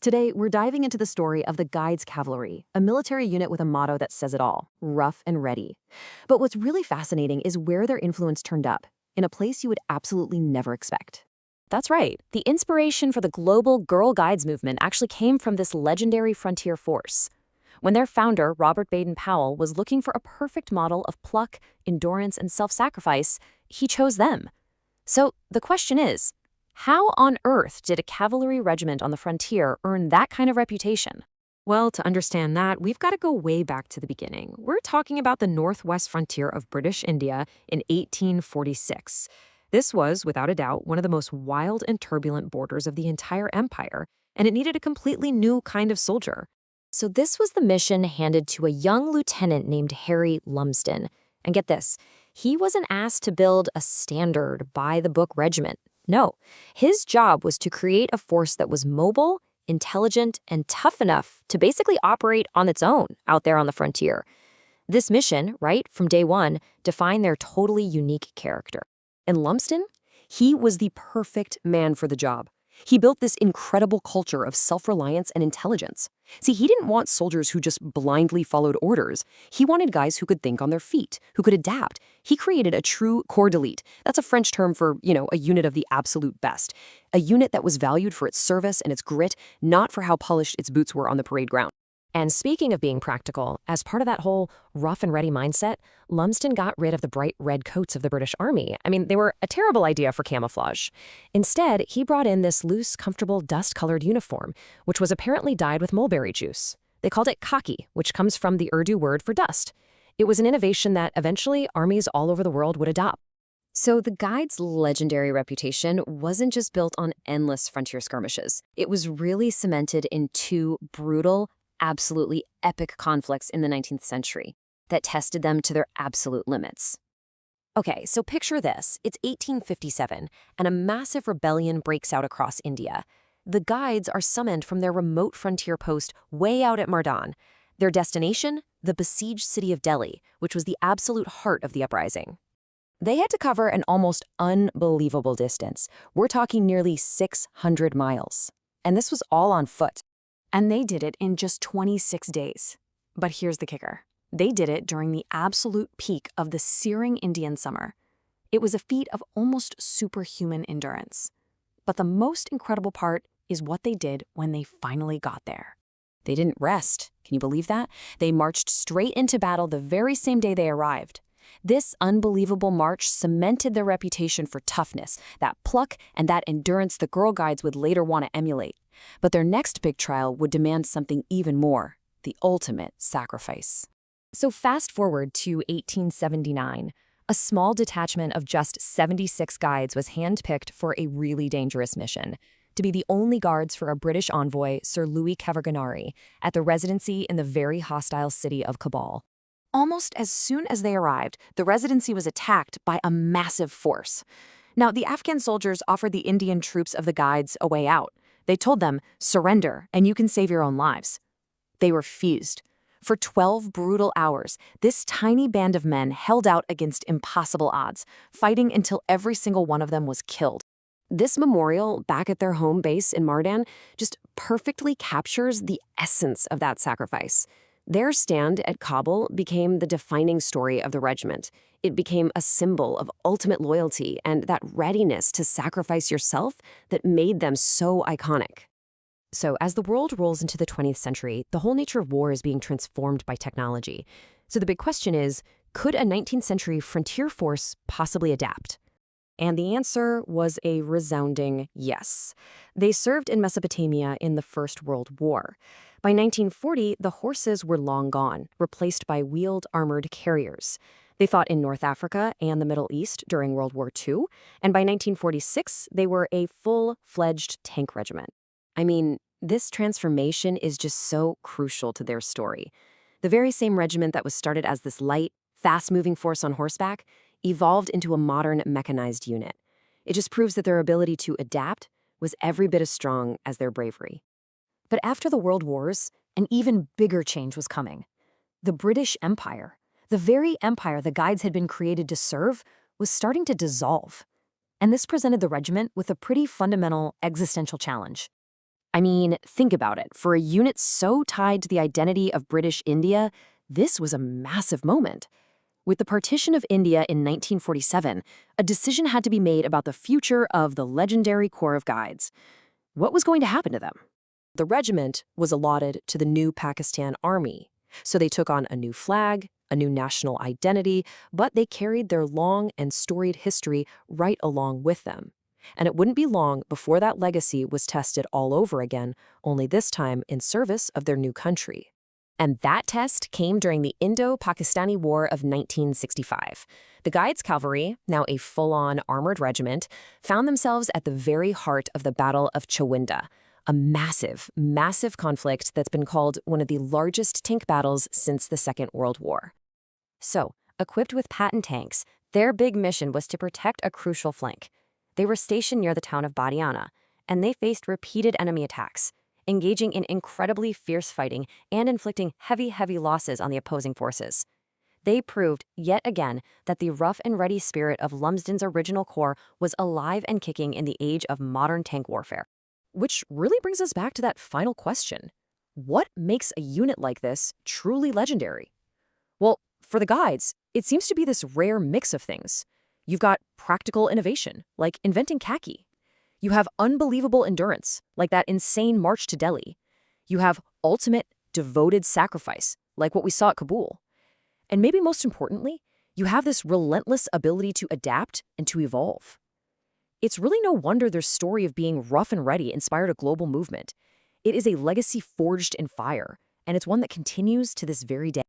Today, we're diving into the story of the Guides Cavalry, a military unit with a motto that says it all: rough and ready. But what's really fascinating is where their influence turned up, in a place you would absolutely never expect. That's right. The inspiration for the global Girl Guides movement actually came from this legendary frontier force. When their founder, Robert Baden-Powell, was looking for a perfect model of pluck, endurance, and self-sacrifice, he chose them. So the question is, how on earth did a cavalry regiment on the frontier earn that kind of reputation? Well, to understand that, we've got to go way back to the beginning. We're talking about the northwest frontier of British India in 1846. This was, without a doubt, one of the most wild and turbulent borders of the entire empire, and it needed a completely new kind of soldier. So this was the mission handed to a young lieutenant named Harry Lumsden. And get this, he wasn't asked to build a standard, by-the-book regiment. No, his job was to create a force that was mobile, intelligent, and tough enough to basically operate on its own out there on the frontier. This mission, right from day one, defined their totally unique character. And Lumsden? He was the perfect man for the job. He built this incredible culture of self-reliance and intelligence. See, he didn't want soldiers who just blindly followed orders. He wanted guys who could think on their feet, who could adapt. He created a true corps d'élite. That's a French term for, a unit of the absolute best. A unit that was valued for its service and its grit, not for how polished its boots were on the parade ground. And speaking of being practical, as part of that whole rough and ready mindset, Lumsden got rid of the bright red coats of the British Army. I mean, they were a terrible idea for camouflage. Instead, he brought in this loose, comfortable, dust-colored uniform, which was apparently dyed with mulberry juice. They called it Khaki, which comes from the Urdu word for dust. It was an innovation that eventually armies all over the world would adopt. So the Guides' legendary reputation wasn't just built on endless frontier skirmishes. It was really cemented in two brutal, absolutely epic conflicts in the 19th century that tested them to their absolute limits. Okay, so picture this. It's 1857, and a massive rebellion breaks out across India. The Guides are summoned from their remote frontier post way out at Mardan. Their destination? The besieged city of Delhi, which was the absolute heart of the uprising. They had to cover an almost unbelievable distance. We're talking nearly 600 miles. And this was all on foot. And they did it in just 26 days. But here's the kicker. They did it during the absolute peak of the searing Indian summer. It was a feat of almost superhuman endurance. But the most incredible part is what they did when they finally got there. They didn't rest. Can you believe that? They marched straight into battle the very same day they arrived. This unbelievable march cemented their reputation for toughness, that pluck, and that endurance the Girl Guides would later want to emulate. But their next big trial would demand something even more: the ultimate sacrifice. So fast forward to 1879. A small detachment of just 76 guides was handpicked for a really dangerous mission: to be the only guards for a British envoy, Sir Louis Caverganari, at the residency in the very hostile city of Kabul. Almost as soon as they arrived, the residency was attacked by a massive force. Now, the Afghan soldiers offered the Indian troops of the Guides a way out. They told them, surrender, and you can save your own lives. They refused. For 12 brutal hours, this tiny band of men held out against impossible odds, fighting until every single one of them was killed. This memorial, back at their home base in Mardan, just perfectly captures the essence of that sacrifice. Their stand at Kabul became the defining story of the regiment. It became a symbol of ultimate loyalty and that readiness to sacrifice yourself that made them so iconic. So as the world rolls into the 20th century, the whole nature of war is being transformed by technology. So the big question is, could a 19th century frontier force possibly adapt? And the answer was a resounding yes. They served in Mesopotamia in the First World War. By 1940, the horses were long gone, replaced by wheeled armored carriers. They fought in North Africa and the Middle East during World War II, and by 1946, they were a full-fledged tank regiment. I mean, this transformation is just so crucial to their story. The very same regiment that was started as this light, fast-moving force on horseback evolved into a modern mechanized unit. It just proves that their ability to adapt was every bit as strong as their bravery. But after the World Wars, an even bigger change was coming. The British Empire, the very empire the Guides had been created to serve, was starting to dissolve. And this presented the regiment with a pretty fundamental existential challenge. I mean, think about it. For a unit so tied to the identity of British India, this was a massive moment. With the partition of India in 1947, a decision had to be made about the future of the legendary Corps of Guides. What was going to happen to them? The regiment was allotted to the new Pakistan Army, so they took on a new flag, a new national identity, but they carried their long and storied history right along with them. And it wouldn't be long before that legacy was tested all over again, only this time in service of their new country. And that test came during the Indo-Pakistani War of 1965. The Guides Cavalry, now a full-on armored regiment, found themselves at the very heart of the Battle of Chawinda, a massive, massive conflict that's been called one of the largest tank battles since the Second World War. So, equipped with patent tanks, their big mission was to protect a crucial flank. They were stationed near the town of Badiana, and they faced repeated enemy attacks, engaging in incredibly fierce fighting and inflicting heavy losses on the opposing forces. They proved, yet again, that the rough-and-ready spirit of Lumsden's original corps was alive and kicking in the age of modern tank warfare. Which really brings us back to that final question. What makes a unit like this truly legendary? Well, for the Guides, it seems to be this rare mix of things. You've got practical innovation, like inventing khaki. You have unbelievable endurance, like that insane march to Delhi. You have ultimate, devoted sacrifice, like what we saw at Kabul. And maybe most importantly, you have this relentless ability to adapt and to evolve. It's really no wonder their story of being rough and ready inspired a global movement. It is a legacy forged in fire, and it's one that continues to this very day.